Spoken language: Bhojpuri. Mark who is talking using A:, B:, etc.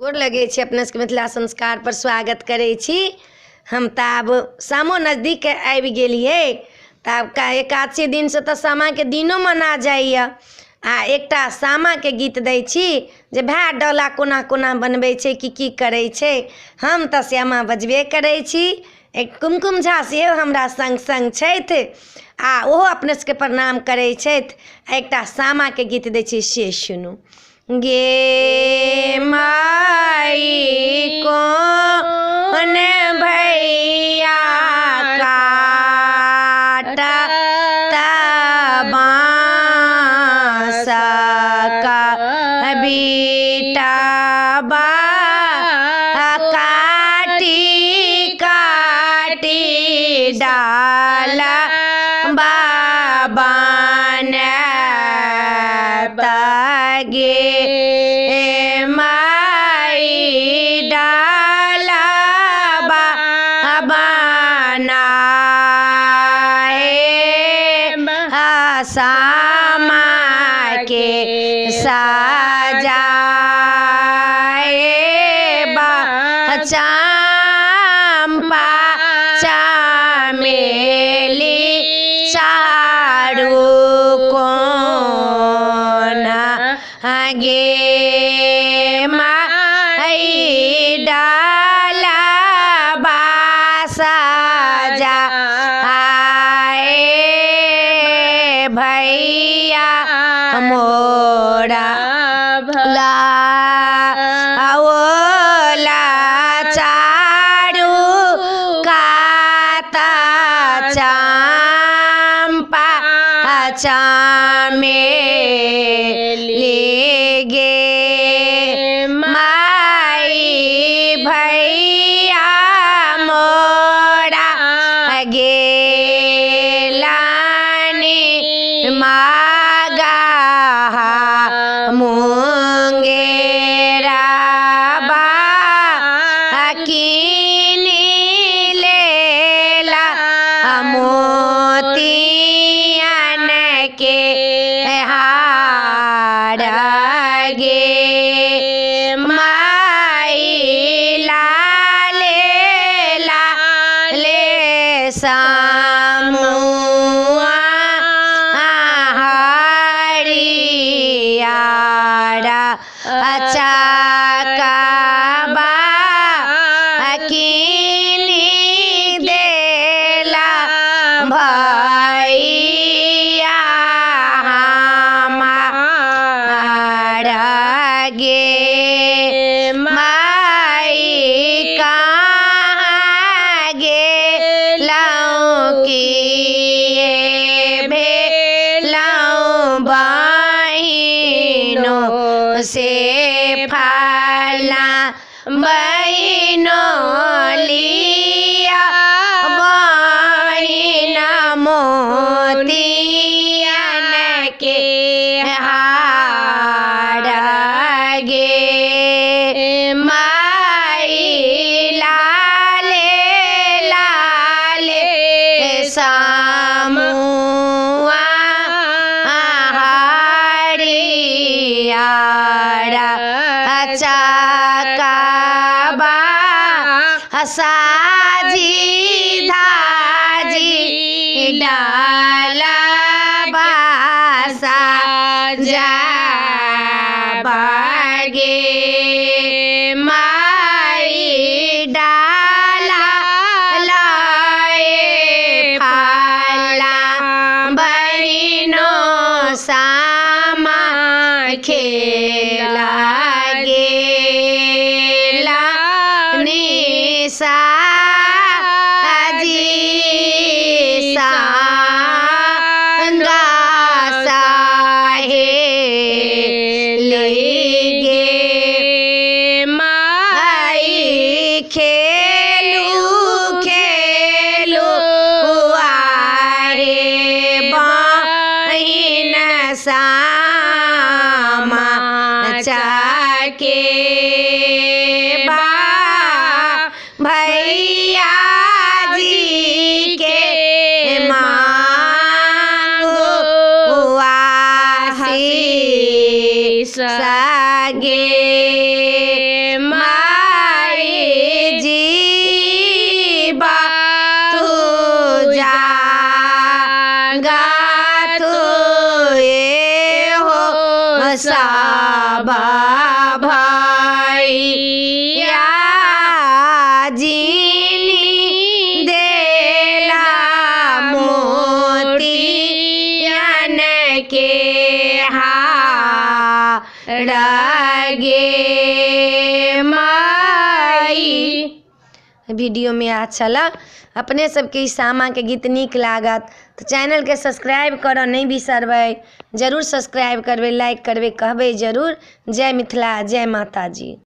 A: गोर लगे छी अपना सबके मिथिला संस्कार पर स्वागत करे छी। हम तऽ आब सामो नजदीक आबि गेलिए तऽ आब एकादशी दिन से तऽ सामा के दिनो मना जाइए। आ एकटा सामा के गीत दै छी जे भाय डोला कोना कोना बनबै छै की करै छै। हम तऽ श्यामा बजबे करै छी। एक कुमकुम झा सेहो हमरा संग संग छथि आ ओहो अपने सबके प्रणाम करै छथि। एकटा सामा के गीत दै छी से सुनू। गे माई कोन भैया काटा बाँस का बीटा बा काटी काटी डाला बाबा ने गे सामा के सजाए चंपा चमेली चारू कोना गे माई डाला सजा भैया मोरा भला ओला चारू काता चंपा चमेली गे माई भैया मोरा गे मागा मुंगेरा बा कीनी लेला मोतियन के हार गे माई लाले लाले सामुआ चकाबा कीनी देला भैया हमारा गे माई कहाँ गेलौं किए भेलौं बहिनो से फला बहिनो लिया बहिन मोतियन के हार गे माई लाले लाले सामुआ चकाबा साजी धाजी डाला बासा जा बागे माई डाला लाए फाला बहिनो सामा खेला भैया जीनी देला मोतियन के हार गे माई। वीडियो में अच्छा लग अपने सबके ई सामा के गीत नीक लागत तो चैनल के सब्सक्राइब करऽ नहीं बिसरबै, जरूर सब्सक्राइब करबै, लाइक करबै, कहबै जरूर। जय मिथिला, जय माता जी।